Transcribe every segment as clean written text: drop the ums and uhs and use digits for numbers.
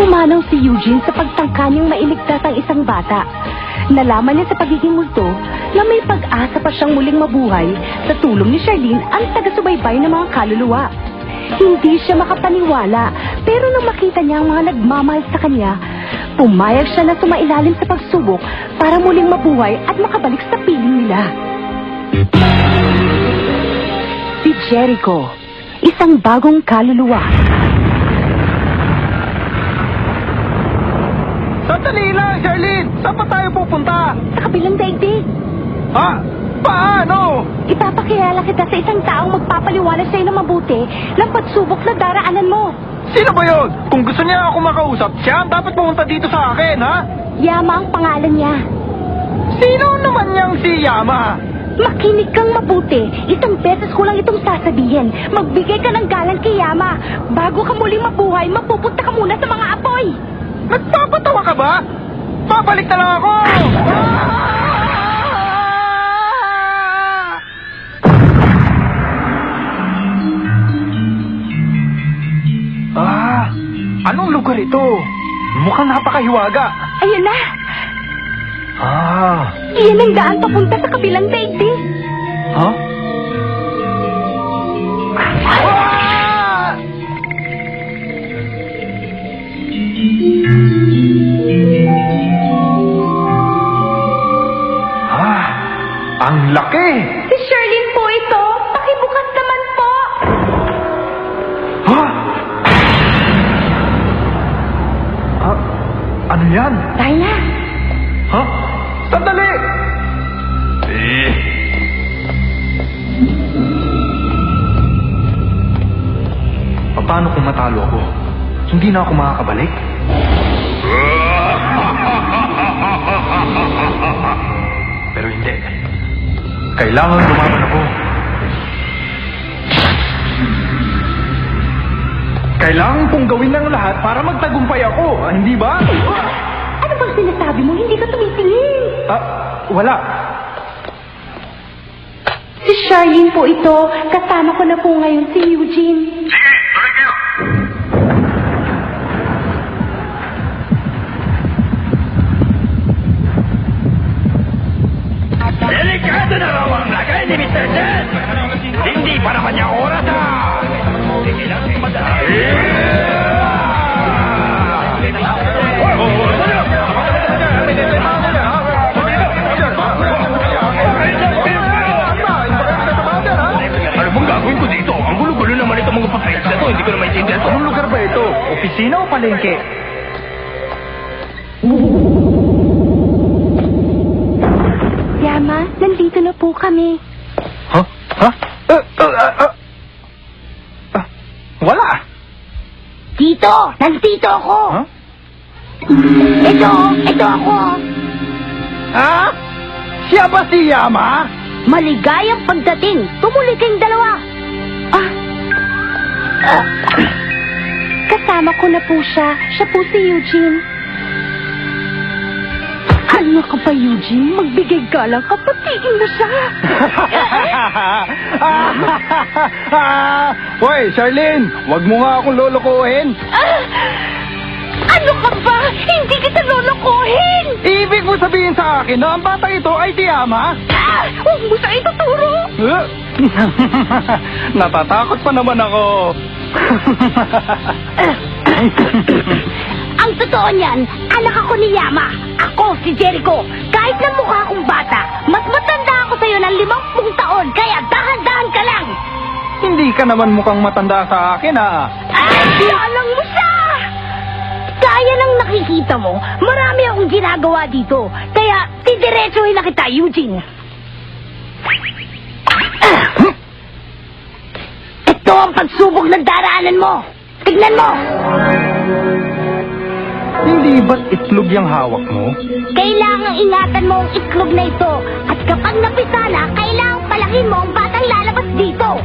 Pumanaw si Eugene sa pagtangka niyang mailigtas ang isang bata. Nalaman niya sa pagiging multo na may pag-asa pa siyang muling mabuhay sa tulong ni Charlene, ang taga-subaybay ng mga kaluluwa. Hindi siya makapaniwala, pero nang makita niya ang mga nagmamahal sa kanya, pumayag siya na sumailalim sa pagsubok para muling mabuhay at makabalik sa piling nila. Si Jericho, isang bagong kaluluwa. Sandali lang, Charlene! Saan pa tayo pupunta? Sa kabilang daigdig. Ha? Paano? Ipapakilala kita sa isang taong magpapaliwanag sa'yo ng mabuti ng pagsubok na daraanan mo. Sino ba yun? Kung gusto niya ako makausap, siya ang dapat pumunta dito sa akin, ha? Yama ang pangalan niya. Sino naman niyang si Yama? Makinig kang mabuti. Isang beses ko lang itong sasabihin. Magbigay ka ng galang kay Yama. Bago ka muling mabuhay, mapupunta ka muna sa mga apoy. Nagpapatawa ka ba? Babalik na lang ako! Anong lugar ito? Mukhang napakahiwaga. Ayun na. Iyan ang daan papunta sa kabilang daigdig. Ha? Ang laki! Si Charlene po ito. Pakibukas naman po. Ha? Ano yan? Tayo na. Ha? Sandali! Paano kung matalo ako? Hindi na ako makakabalik? Pero hindi. Kailangan lumaban ako. Kailangan kong gawin ng lahat para magtagumpay ako, hindi ba? Ano bang sinasabi mo? Hindi ka tumitingin. Wala. Si Charlene po ito. Kasama ko na po ngayon si Eugene. Sige, tuloy kayo. Delikado na raw ang lagay ni Mr. Jen. Hindi pa naman niya oras, ha? Sige lang, madali. Ano bang gagawin ko dito? Ang gulo-gulo naman itong mga papel na to. Hindi ko na maintindihan to. Anong lugar ba ito? Opisina o palengke? Yama, nandito na po kami. Ha? Wala. Tito, nandito ako. Ha? Ito ako. Ha? Siya ba si Yama? Maligayang pagdating. Tumuli kayong dalawa. Kasama ko na po siya. Siya po si Eugene. Ano ka pa, Eugene? Magbigay galang ka. Patigin mo siya. Hoy, Charlene, wag mo nga akong lolokohin. Ano ka ba? Hindi kita lolokohin. Ibig mo sabihin sa akin na ang batang ito ay si Yama? Huwag mo siya ituturo. Natatakot pa naman ako. Ang totoo niyan, anak ako ni Yama. Ako si Jericho. Kahit na mukha akong bata, mas matanda ako sa'yo ng 50 taon, kaya dahan-dahan ka lang. Hindi ka naman mukhang matanda sa akin, ha? Alang mo siya! Kaya nang nakikita mo, marami akong ginagawa dito. Kaya, didiretsuhin na kita, Eugene. Ito ang pagsubok ng daraanan mo. Tignan mo! Hindi ba't itlog yung hawak mo? Kailangang ingatan mo ang itlog na ito. At kapag napisala, kailangang palakin mo ang batang lalabas dito.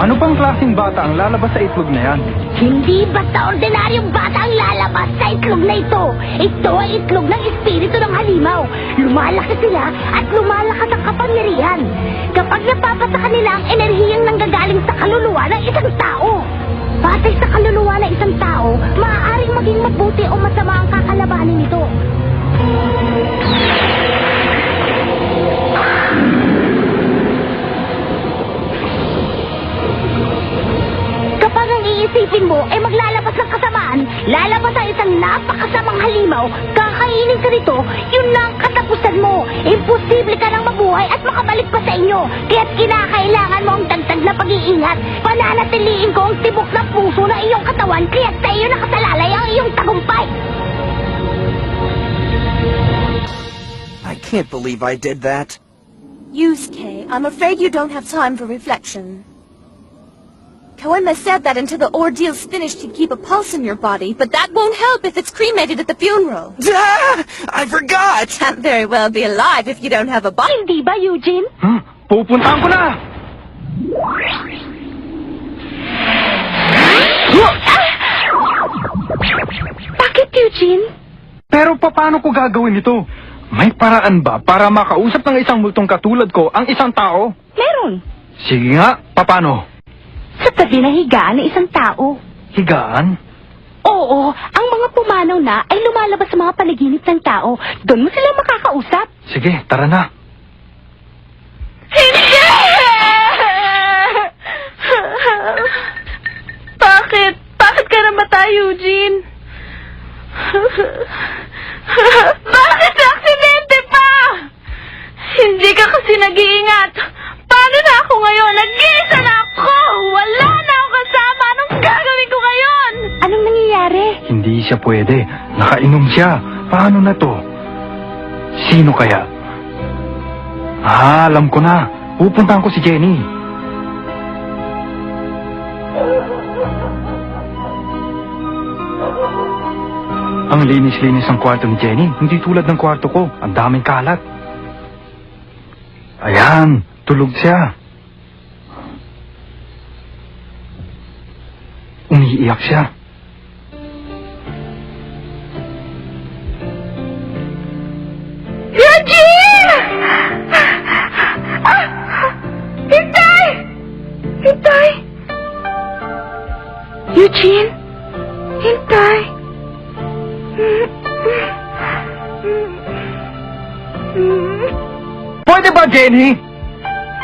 Ano bang klaseng bata ang lalabas sa itlog na yan? Hindi basta ordinaryong bata ang lalabas sa itlog na ito. Ito ay itlog ng espiritu ng halimaw. Lumalaki sila at lumalakas ang kapangyarihan. Kapag napapasa kanila ang enerhiyang nanggagaling sa kaluluwa ng isang tao. Batay sa kaluluwa ng isang tao, maaaring maging mabuti o masama ang kakalabanin nito. Kapag ang iisipin mo ay maglalabas ng kasamaan, lalabas ang isang napakasamang halimaw, kakainin ka nito, yun na ang katapusan mo. Imposible ka nang mabuhay at makabalik pa sa inyo. Kaya't kinakailangan mo ang dagdag na pag-iingat. Pananatiliin ko ang tibok ng puso ng iyong katawan, kaya't sa iyo nakasalalay ang iyong tagumpay. I can't believe I did that. Yusuke, I'm afraid you don't have time for reflection. Koema said that until the ordeal's finished he'd keep a pulse in your body, but that won't help if it's cremated at the funeral. Ah, I forgot! Can't very well be alive if you don't have a body. Hindi ba, Eugene? Pupuntahan ko na! Bakit, Eugene? Pero paano ko gagawin ito? May paraan ba para makausap ng isang multong katulad ko ang isang tao? Meron. Sige nga, paano? Sa tabi ng higaan ng isang tao. Higaan? Oo, ang mga pumanaw na ay lumalabas sa mga panaginip ng tao. Doon mo sila makakausap. Sige, tara na. Hindi! Bakit? Bakit ka namatay, Eugene? Bakit sa aksidente pa? Hindi ka kasi nag-iingat. Paano na ako ngayon? Nag-iisa na ako! Wala na ako kasama! Anong gagawin ko ngayon? Anong nangyayari? Hindi siya pwede. Nakainom siya. Paano na to? Sino kaya? Alam ko na. Pupuntahan ko si Jenny. Ang linis-linis ang kwarto ni Jenny. Hindi tulad ng kwarto ko. Ang daming kalat. Ayan, tulog siya. Umiiyak siya. Eugene! Hintay! Hintay! Eugene! Hintay! Pwede ba, Jenny?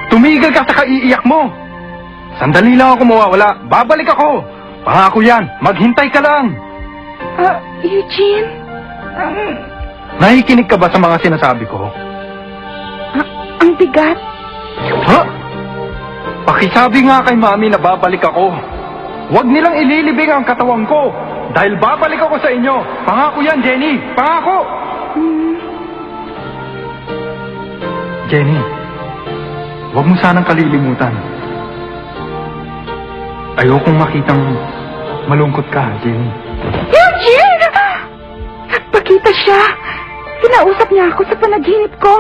Tumigil ka sa kaiiyak mo. Sandali lang ako mawawala. Babalik ako. Pangako yan. Maghintay ka lang. Eugene? Nakikinig ka ba sa mga sinasabi ko? Ang bigat. Ha? Pakisabi nga kay Mami na babalik ako. Huwag nilang ililibing ang katawan ko. Dahil babalik ako sa inyo. Pangako yan, Jenny. Pangako! Jenny, huwag mo sanang kalilimutan. Ayokong makitang malungkot ka, Jenny. Eugene! Nagpakita siya. Kinausap niya ako sa panaginip ko.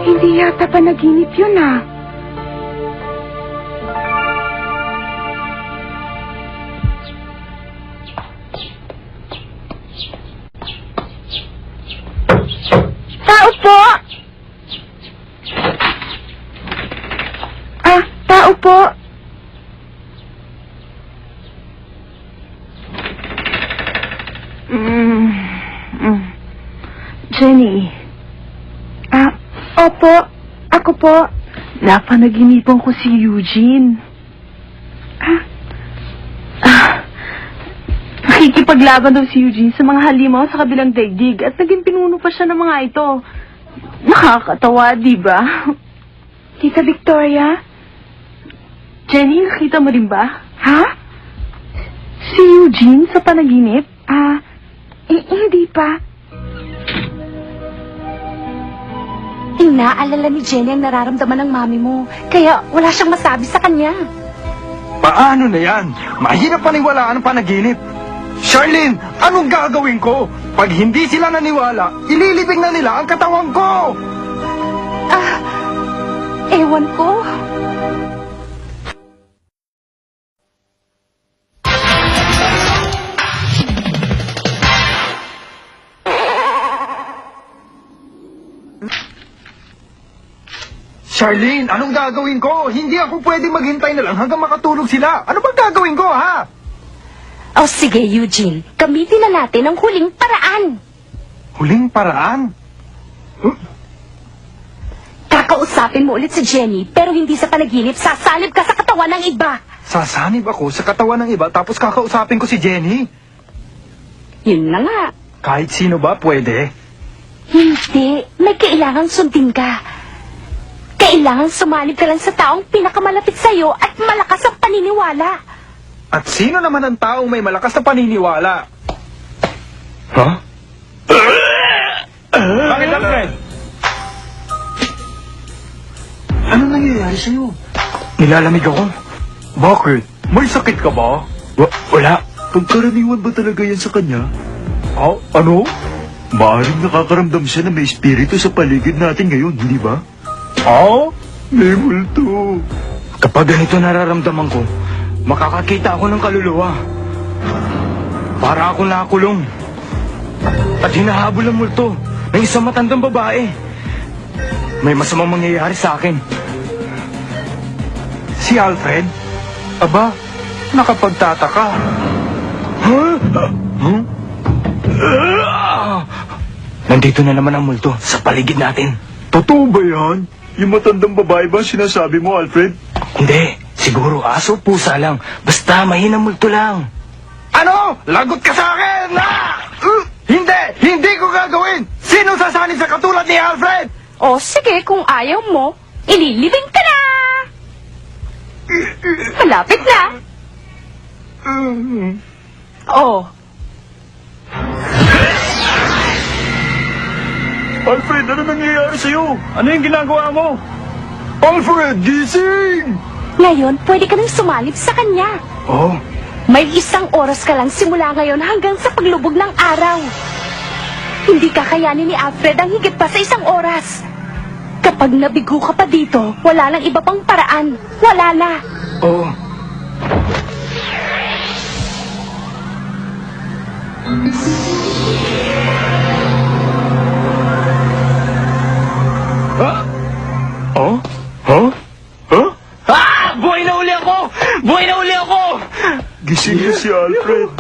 Hindi yata panaginip yun, Tao po! Tao po! Jenny. Opo. Ako po. Napanaginipan ko si Eugene. Nakikipaglaban daw si Eugene sa mga halimaw sa kabilang daigdig at naging pinuno pa siya ng mga ito. Nakakatawa, di ba? Tita Victoria? Jenny, nakita mo rin ba? Ha? Si Eugene sa panaginip? Hindi pa. Inaalala ni Jenny ang nararamdaman ng mami mo. Kaya wala siyang masabi sa kanya. Paano na yan? Mahirap paniwalaan ang panaginip. Charlene, anong gagawin ko? Pag hindi sila naniwala, ililibing na nila ang katawan ko! Ewan ko. Charlene, anong gagawin ko? Hindi ako pwede maghintay na lang hanggang makatulog sila. Ano bang gagawin ko, ha? O sige, Eugene. Gamitin na natin ang huling paraan. Huling paraan? Kakausapin mo ulit si Jenny, pero hindi sa panaginip. Sasalib ka sa katawan ng iba. Sasanib ako sa katawan ng iba tapos kakausapin ko si Jenny. Yun na nga. Kahit sino ba pwede? Hindi. May kailangang sundin ka. Kailangan sumanib ka lang sa taong pinakamalapit sa'yo at malakas ang paniniwala. At sino naman ang taong may malakas na paniniwala? Huh? Bakit, Alfred? Ano nangyayari sa'yo? Nilalamig ako. Bakit? May sakit ka ba? Wala. Pagkaraniwan ba talaga yan sa kanya? Oh, ano? Maaaring nakakaramdam siya na may espiritu sa paligid natin ngayon, hindi ba? Oh? May multo. Kapag ganito nararamdaman ko, makakakita ako ng kaluluwa. Para ako nakulong. At hinahabol ang multo ng isang matandang babae. May masamang mangyayari sa akin. Si Alfred? Aba, nakapagtataka. Huh? Huh? Nandito na naman ang multo sa paligid natin. Totoo ba yan? Yung matandang babae ba ang sinasabi mo, Alfred? Hindi, siguro aso o pusa lang. Basta mahinang multo lang. Ano? Lagot ka sa akin! Hindi! Hindi ko gagawin! Sino sasanib sa katulad ni Alfred? O sige, kung ayaw mo, ililibing ka na! Malapit na. Oh, Alfred, ano nangyayari sa'yo? Ano yung ginagawa mo? Alfred, gising! ngayon pwede ka nang sumalib sa kanya. Oh, May 1 oras ka lang simula ngayon hanggang sa paglubog ng araw. Hindi kakayanin ni Alfred ang higit pa sa 1 oras. Kapag nabigo ka pa dito, wala nang iba pang paraan. Wala na. oh. Huh? Oh? Huh? Huh? Ah! Buhay na uli ako! Buhay na uli ako! Gising na si Alfred.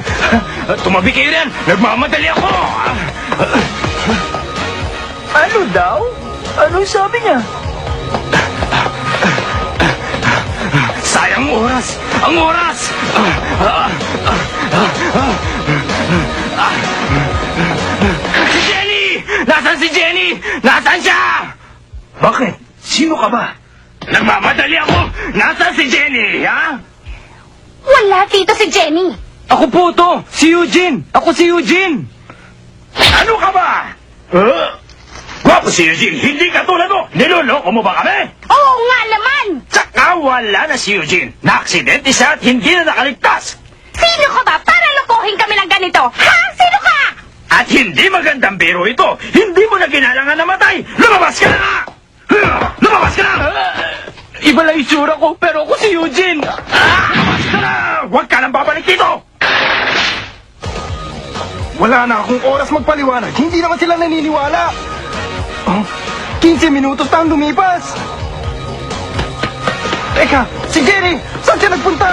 Tumabi kayo rin! Nagmamadali ako! Ano daw? Anong sabi niya? Sayang oras! Ang oras! Si Jenny! Nasaan si Jenny? Nasaan siya? Bakit? Sino ka ba? Nagmamadali ako! Nasaan si Jenny, ha? Wala dito si Jenny. Ako po to! Si Eugene! Ako si Eugene! Ano ka ba? Gwapo si Eugene! Hindi ka tulad mo! Niloloko mo ba kami? Oo nga naman! Tsaka wala na si Eugene! Na-aksidente siya at hindi na nakaligtas! Sino ka ba para lokohin kami ng ganito? Ha? Sino ka? At hindi magandang biro ito! Hindi mo na ginalangan na matay! Lumabas ka na! Lumabas ka na! Iba lang itsura ko, pero ako si Eugene! Lumabas ka na! Huwag ka nang babalik dito! Wala na akong oras magpaliwanag. Hindi naman sila naniniwala. Oh, 15 minutos na ang lumipas. Teka, si Jenny! Saan siya nagpunta?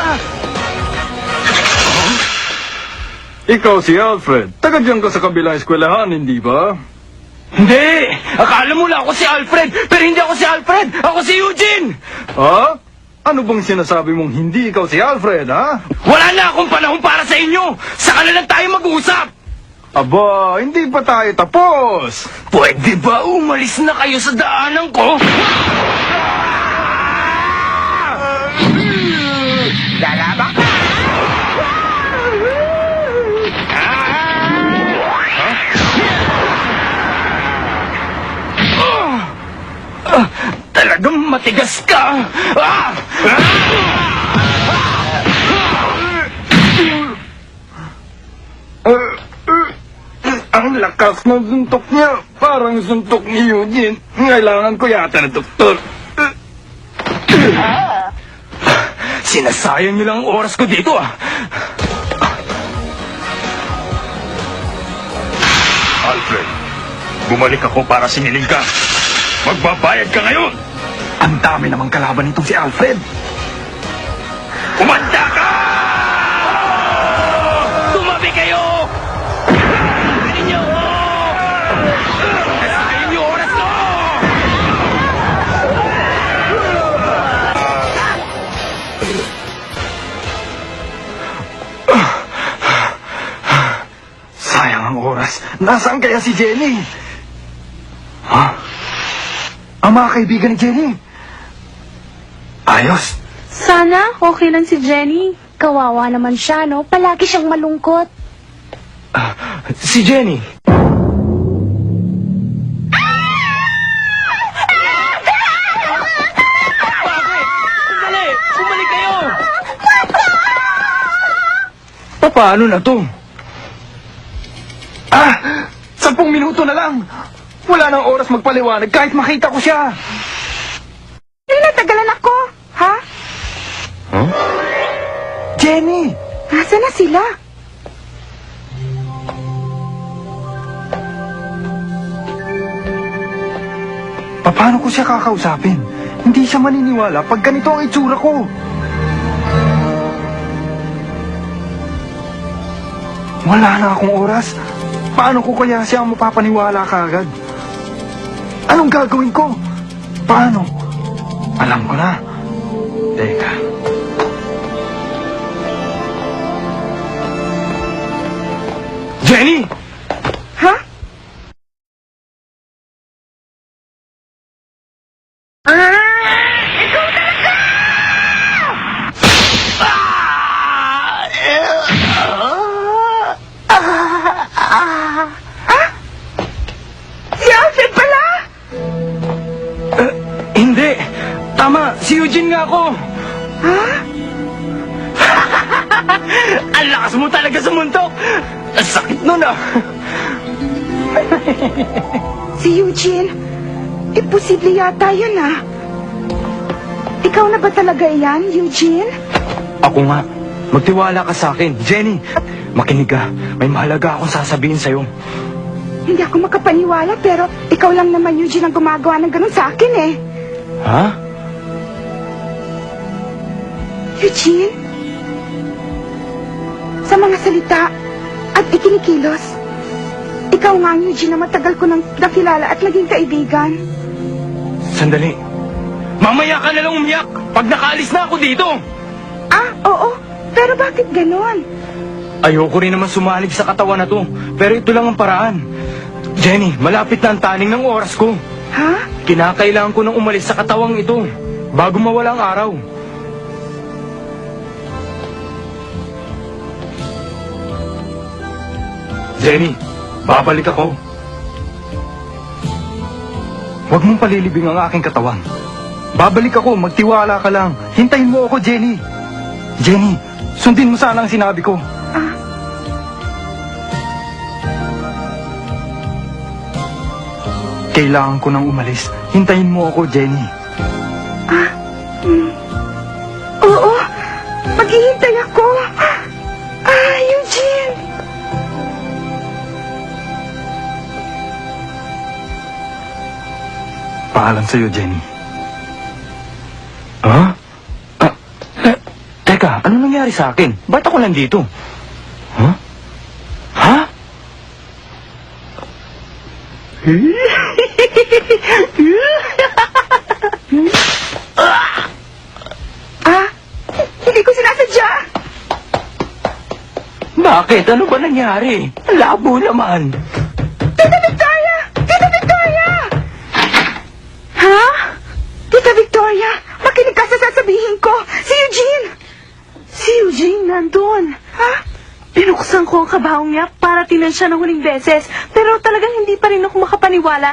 Ikaw si Alfred. Taga diyan ka sa kabilang eskwelahan, hindi ba? Hindi! Akala mo lang ako si Alfred, pero hindi ako si Alfred! Ako si Eugene! Ha? Ano bang sinasabi mong hindi ikaw si Alfred, ha? Wala na akong panahon para sa inyo! Saka na lang tayo mag-uusap! Aba, hindi pa tayo tapos! Pwede ba umalis na kayo sa daanan ko? Lalabak ka! Talagang matigas ka! Ang lakas ng suntok niya. Parang suntok ni Eugene. Kailangan ko yata ng doktor. Sinasayang niyo lang ang oras ko dito, ah. Alfred, bumalik ako para singilin ka. Magbabayad ka ngayon! Ang dami namang kalaban nitong si Alfred. Umanda ka! Tumabi kayo! Ano niyo ako? Kailangan yung oras ko! Sayang ang oras. Nasaan kaya si Jenny? Ha? Ang mga kaibigan ni Jenny. Ayos. Sana okay lang si Jenny. Kawawa naman siya, no? Palagi siyang malungkot. Si Jenny. Bakit? Sandali! Bumalik kayo! Paano na to? 10 minuto na lang. Wala nang oras magpaliwanag kahit makita ko siya. Natagalan ako, ha? Huh? Jenny! Nasaan na sila? Paano ko siya kakausapin? Hindi siya maniniwala pag ganito ang itsura ko. Wala na akong oras. Paano ko kaya siya mapapaniwala kaagad? Anong gagawin ko? Paano? Alam ko na. Teka. Jenny! Ha? Si Alfred pala! Hindi! Tama! Si Eugene nga ako! Ang lakas mo talaga sa muntok! Ang sakit nun ah! Si Eugene? Imposible yata yun, ah. Ikaw na ba talaga yan, Eugene? Ako nga. Magtiwala ka sa akin. Jenny, makinig ka. May mahalaga akong sasabihin sa'yo. Hindi ako makapaniwala, pero ikaw lang naman, Eugene, ang gumagawa ng ganun sa akin, eh. Ha? Eugene? Sa mga salita at ikinikilos, ikaw nga ang Eugene na matagal ko nang nakilala at naging kaibigan. Sandali. Mamaya ka na lang umiyak pag nakaalis na ako dito. Ah, oo. Pero bakit ganon? Ayoko rin naman sumalig sa katawan na to. Pero ito lang ang paraan. Jenny, malapit na ang taning ng oras ko. Ha? Kinakailangan ko nang umalis sa katawang ito bago mawala ang araw. Jenny, babalik ako. Huwag mong palilibing ang aking katawan. Babalik ako, magtiwala ka lang. Hintayin mo ako, Jenny. Jenny, sundin mo sana ang sinabi ko. Ah, Kailangan ko nang umalis. Hintayin mo ako, Jenny. oo. Maghihintay ako. Eugene. Paalam sa'yo, Jenny. Ha? Teka, ano nangyari sa akin? Ba't ako nandito? Ha? Ha? Hindi ko sinasadya. Bakit? Ano ba nangyari? Ang labo naman. Tita Victoria! Tita Victoria! Ha? Tita Victoria, makinig ka sa sasabihin ko. Si Eugene! Si Eugene nandun. Ha? Pinuksan ko ang kabahong niya para tinan siya ng huling beses. Pero talagang hindi pa rin ako makapaniwala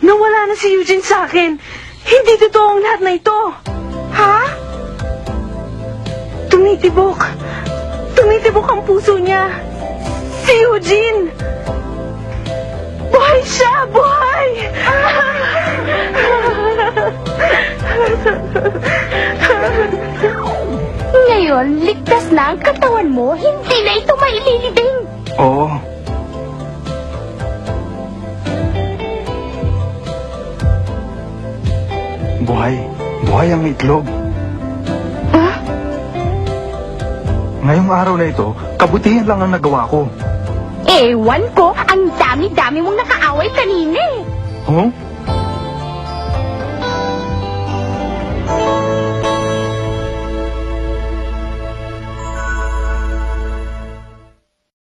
na wala na si Eugene sa akin. Hindi totoo ang lahat na ito. Ha? Tumitibok. Tumitibok ang puso niya. Si Eugene! Buhay siya! Buhay! Ngayon, ligtas na ang katawan mo. Hindi na ito maililibing. Oo. Buhay. Buhay ang itlog. Ha? Ngayong araw na ito, kabutihan lang ang nagawa ko. Ewan ko, ang dami-dami mong nakaaway kanina eh. Huh?